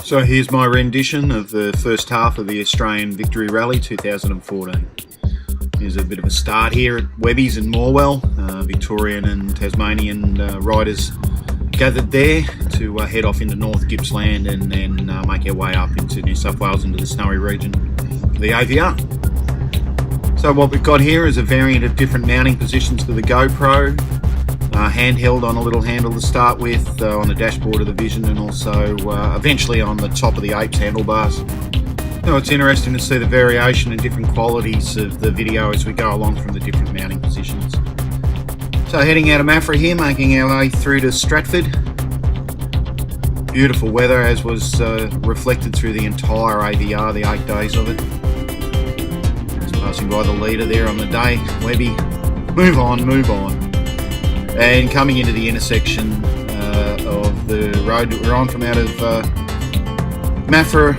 So here's my rendition of the first half of the Australian Victory Rally 2014. Here's a bit of a start here at Webby's in Morwell. Victorian and Tasmanian riders gathered there to head off into North Gippsland and then make our way up into New South Wales into the snowy region for the AVR. So what we've got here is a variant of different mounting positions for the GoPro. Handheld on a little handle to start with, on the dashboard of the Vision, and also eventually on the top of the Apes handlebars. Now it's interesting to see the variation and different qualities of the video as we go along from the different mounting positions. So heading out of Maffra here, making our way through to Stratford. Beautiful weather, as was reflected through the entire AVR, the 8 days of it. Just passing by the leader there on the day, Webby. Move on, move on. And coming into the intersection of the road that we're on from out of Maffra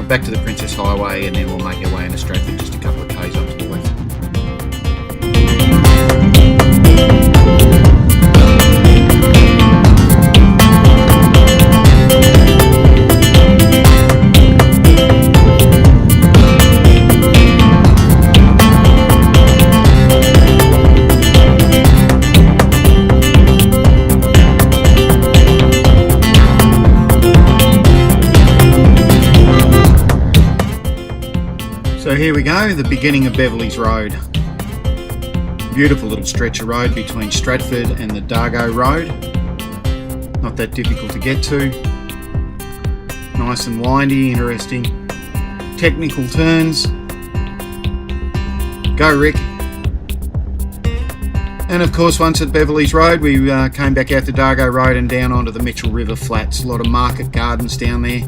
back to the Princess Highway, and then we'll make our way into Stratford just a couple of k's up to the left. So here we go, the beginning of Beverley's Road. Beautiful little stretch of road between Stratford and the Dargo Road. Not that difficult to get to. Nice and windy, interesting. Technical turns. Go Rick. And of course, once at Beverley's Road, we came back out to Dargo Road and down onto the Mitchell River Flats. A lot of market gardens down there.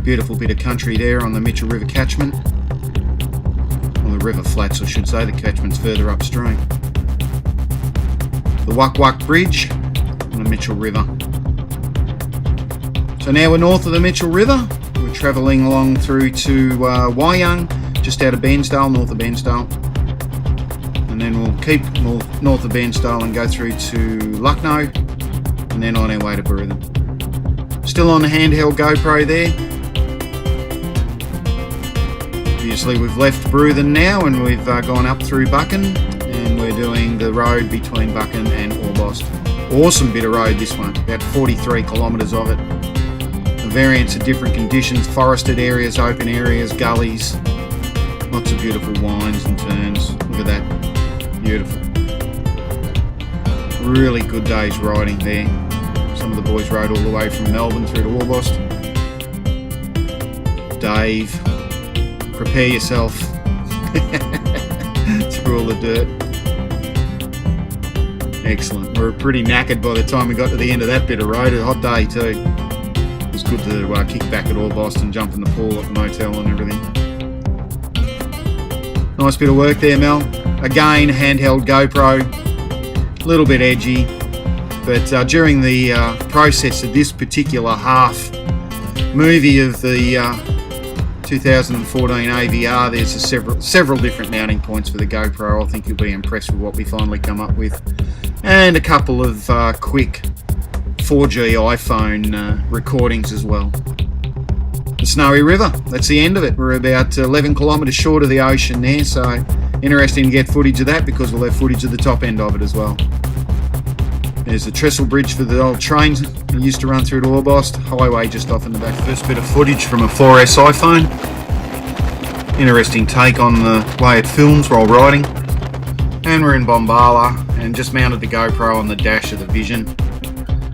Beautiful bit of country there on the Mitchell River catchment. The river flats, I should say, the catchment's further upstream. The Wuck Wuck Bridge on the Mitchell River. So now we're north of the Mitchell River. We're travelling along through to Wyong, just out of Bairnsdale, north of Bairnsdale. And then we'll keep north of Bairnsdale and go through to Lucknow, and then on our way to Bruthen. Still on the handheld GoPro there. Obviously we've left Bruthen now and we've gone up through Buchan, and we're doing the road between Buchan and Orbost. Awesome bit of road this one, about 43 kilometres of it. A variance of different conditions, forested areas, open areas, gullies, lots of beautiful winds and turns. Look at that, beautiful. Really good day's riding there. Some of the boys rode all the way from Melbourne through to Orbost. Dave, prepare yourself through all the dirt. Excellent. We were pretty knackered by the time we got to the end of that bit of road. A hot day too. It was good to kick back at Orbost and jump in the pool at the motel and everything. Nice bit of work there, Mel. Again, handheld GoPro. A little bit edgy, but during the process of this particular half movie of the 2014 AVR, there's several different mounting points for the GoPro. I think you'll be impressed with what we finally come up with, and a couple of quick 4G iPhone recordings as well. The Snowy River, that's the end of it. We're about 11 kilometres short of the ocean there, so interesting to get footage of that because we'll have footage of the top end of it as well. There's the trestle bridge for the old trains that used to run through to Orbost. Highway just off in the back. First bit of footage from a 4S iPhone. Interesting take on the way it films while riding. And we're in Bombala and just mounted the GoPro on the dash of the Vision.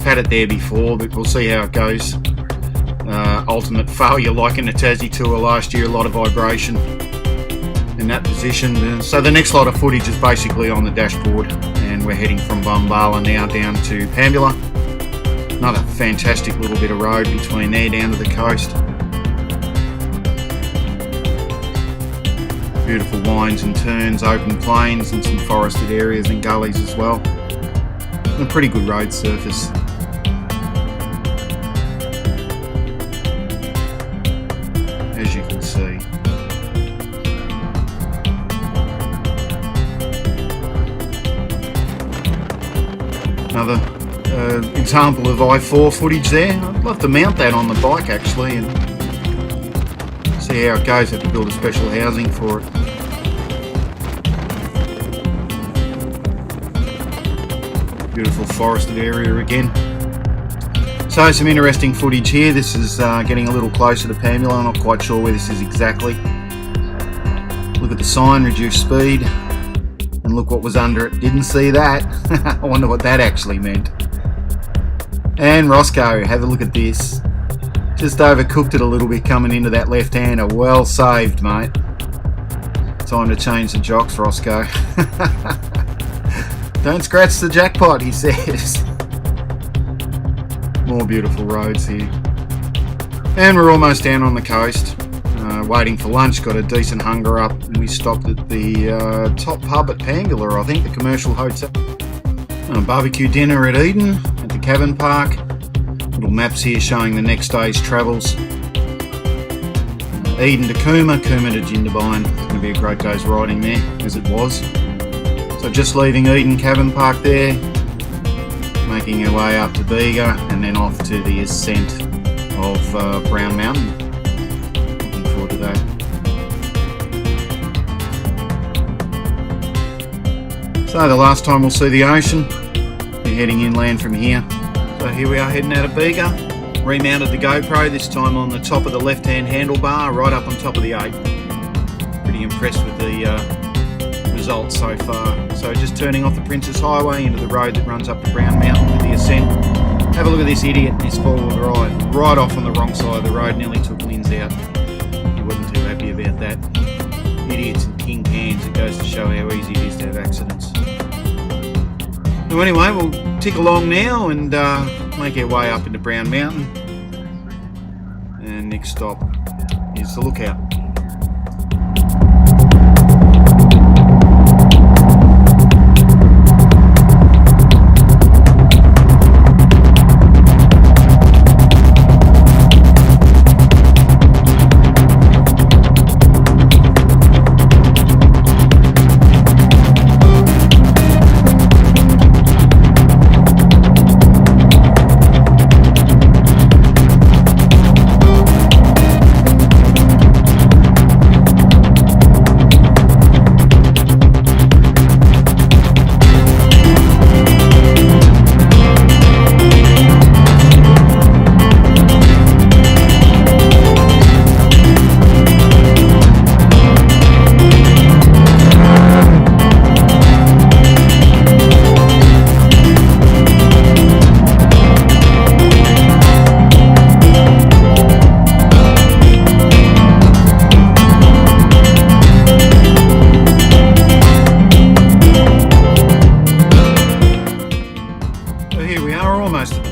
Had it there before, but we'll see how it goes. Ultimate failure like in the Tassie tour last year, a lot of vibration in that position. So the next lot of footage is basically on the dashboard, and we're heading from Bombala now down to Pambula. Another fantastic little bit of road between there down to the coast. Beautiful winds and turns, open plains and some forested areas and gullies as well. And a pretty good road surface. As you can see. Another example of I4 footage there. I'd love to mount that on the bike actually and See how it goes. Have to build a special housing for it. Beautiful forested area again. So some interesting footage here. This is getting a little closer to Pamela. I'm not quite sure where this is exactly. Look at the sign, reduce speed. And look what was under it. Didn't see that. I wonder what that actually meant. And Roscoe, have a look at this. Just overcooked it a little bit coming into that left-hander. Well saved, mate. Time to change the jocks, Roscoe. Don't scratch the jackpot, he says. More beautiful roads here. And we're almost down on the coast. Waiting for lunch, got a decent hunger up. And we stopped at the top pub at Pangula, I think, the commercial hotel. Barbecue dinner at Eden, at the cabin park. Little maps here showing the next day's travels. Eden to Cooma, Cooma to Jindabyne. It's going to be a great day's riding there, as it was. So just leaving Eden Cabin Park there, making our way up to Bega, and then off to the ascent of Brown Mountain. Looking forward to that. So the last time we'll see the ocean, we're heading inland from here. So here we are heading out of Bega. Remounted the GoPro, this time on the top of the left-hand handlebar, right up on top of the 8. Pretty impressed with the results so far. So just turning off the Princess Highway into the road that runs up to Brown Mountain with the ascent. Have a look at this idiot, this forward ride, right off on the wrong side of the road, nearly took Lynn's out. He wasn't too happy about that. Idiots and king cans, it goes to show how easy it is to have accidents. So anyway, we'll tick along now and make our way up into Brown Mountain. And next stop is the Lookout.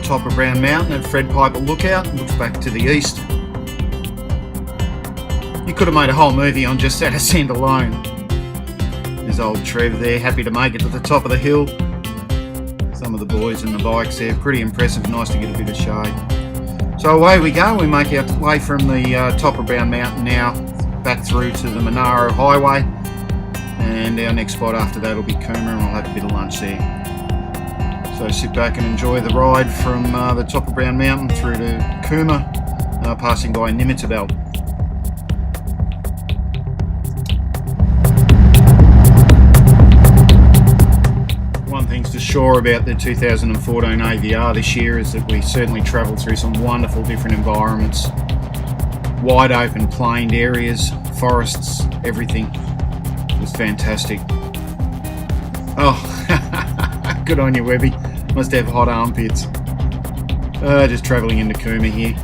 Top of Brown Mountain at Fred Piper Lookout, looks back to the east. You could have made a whole movie on just that ascent alone. There's old Trev there, happy to make it to the top of the hill. Some of the boys and the bikes there, pretty impressive, nice to get a bit of shade. So away we go, we make our way from the top of Brown Mountain now, back through to the Monaro Highway. And our next spot after that will be Cooma, and we'll have a bit of lunch there. So sit back and enjoy the ride from the top of Brown Mountain through to Cooma, passing by Nimitabel. One thing's for sure about the 2014 AVR this year is that we certainly travelled through some wonderful different environments. Wide open planed areas, forests, everything. It was fantastic. Oh, good on you, Webby. Must have hot armpits. Just travelling into Cooma here.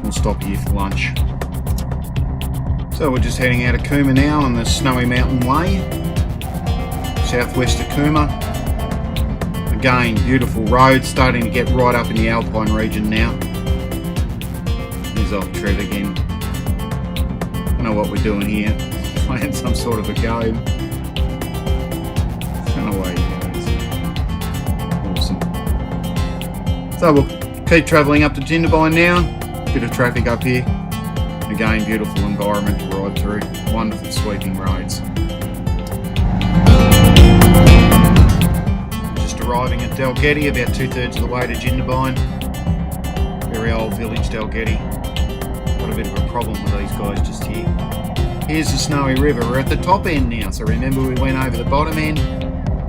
We'll stop here for lunch. So we're just heading out of Cooma now on the Snowy Mountain Way, southwest of Cooma. Again, beautiful road, starting to get right up in the Alpine region now. Here's old Trev again. I don't know what we're doing here. Playing some sort of a game. And away he goes. Awesome. So we'll keep travelling up to Jindabyne now. Bit of traffic up here. Again, beautiful environment to ride through. Wonderful sweeping roads. Just arriving at Dalgety, about 2/3 of the way to Jindabyne. Very old village, Dalgety. Got got a bit of a problem with these guys just here. Here's the Snowy River. We're at the top end now, so remember we went over the bottom end.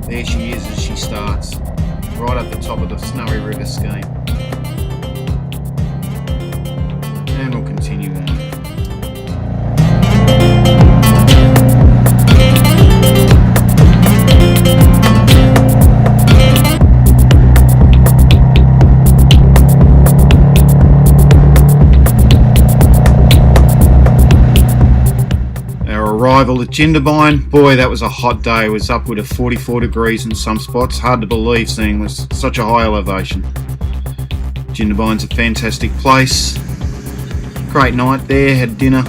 There she is as she starts, right at the top of the Snowy River scheme. And we'll continue on. Arrival at Jindabyne. Boy, that was a hot day. It was upward of 44 degrees in some spots. Hard to believe seeing was such a high elevation. Jindabyne's a fantastic place. Great night there, had dinner.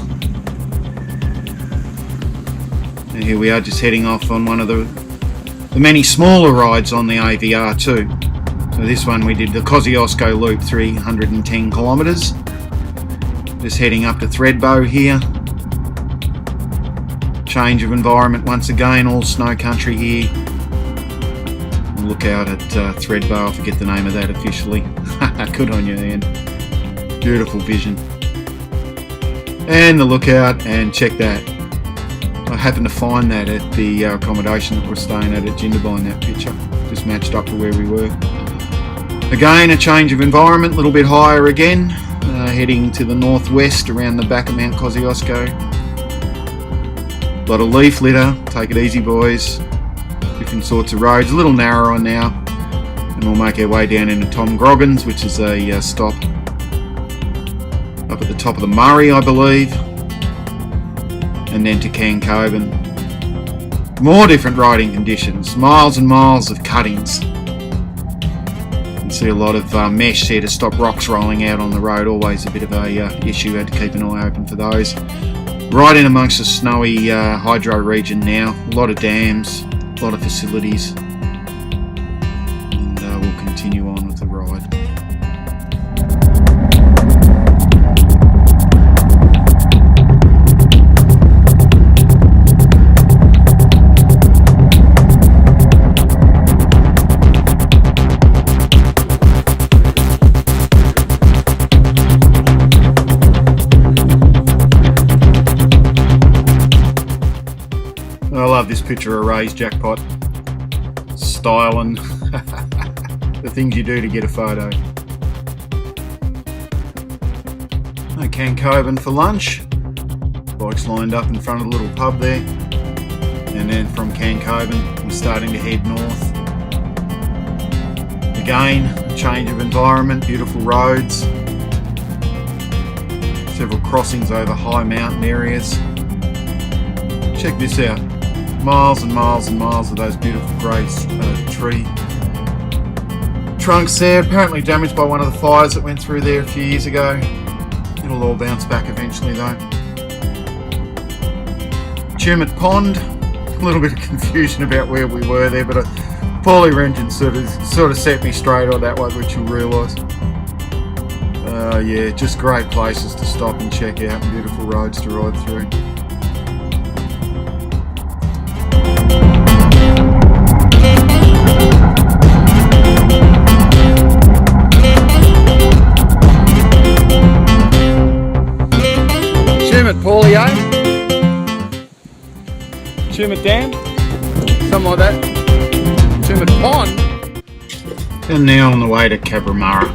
And here we are just heading off on one of the many smaller rides on the AVR too. So this one we did the Kosciuszko Loop, 310 kilometres. Just heading up to Thredbo here. Change of environment once again, all snow country here. Look out at Thredbo, I forget the name of that officially. Good on you, Ian. Beautiful vision. And the lookout, and check that. I happened to find that at the accommodation that we're staying at Jindabyne, that picture. Just matched up to where we were. Again, a change of environment, a little bit higher again. Heading to the northwest around the back of Mount Kosciuszko. A lot of leaf litter, take it easy boys. Different sorts of roads, a little narrower now. And we'll make our way down into Tom Grogan's, which is a stop up at the top of the Murray, I believe. And then to Cancoban. More different riding conditions, miles and miles of cuttings. You can see a lot of mesh here to stop rocks rolling out on the road, always a bit of a issue, had to keep an eye open for those. Right in amongst the snowy hydro region now, a lot of dams, a lot of facilities, and we'll continue on with the ride. I love this picture of Ray's jackpot style and the things you do to get a photo. Cancoban for lunch. Bikes lined up in front of the little pub there. And then from Cancoban, we're starting to head north. Again, a change of environment, beautiful roads. Several crossings over high mountain areas. Check this out. Miles and miles and miles of those beautiful grey tree trunks there, apparently damaged by one of the fires that went through there a few years ago. It'll all bounce back eventually though. Chermit Pond, a little bit of confusion about where we were there, but Paulie Rendition sort of set me straight on that one, which you'll realise. Yeah, just great places to stop and check out and beautiful roads to ride through. Paulie, eh? Chermit Dam? Something like that. Chermit Pond. And now on the way to Cabramurra.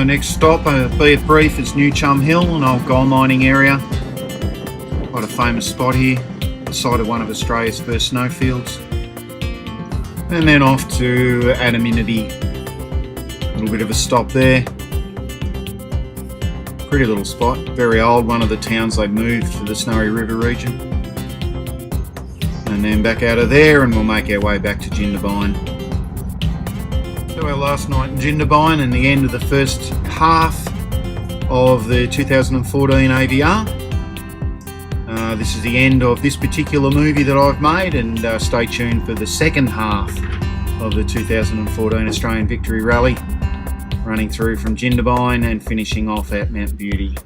Next stop, be it brief, is New Chum Hill, an old gold mining area. Quite a famous spot here, the site of one of Australia's first snowfields. And then off to Adaminity. A little bit of a stop there. Pretty little spot, very old, one of the towns they moved for the Snowy River region. And then back out of there and we'll make our way back to Jindabyne. So our last night in Jindabyne and the end of the first half of the 2014 AVR. This is the end of this particular movie that I've made, and stay tuned for the second half of the 2014 Australian Victory Rally, running through from Jindabyne and finishing off at Mount Beauty.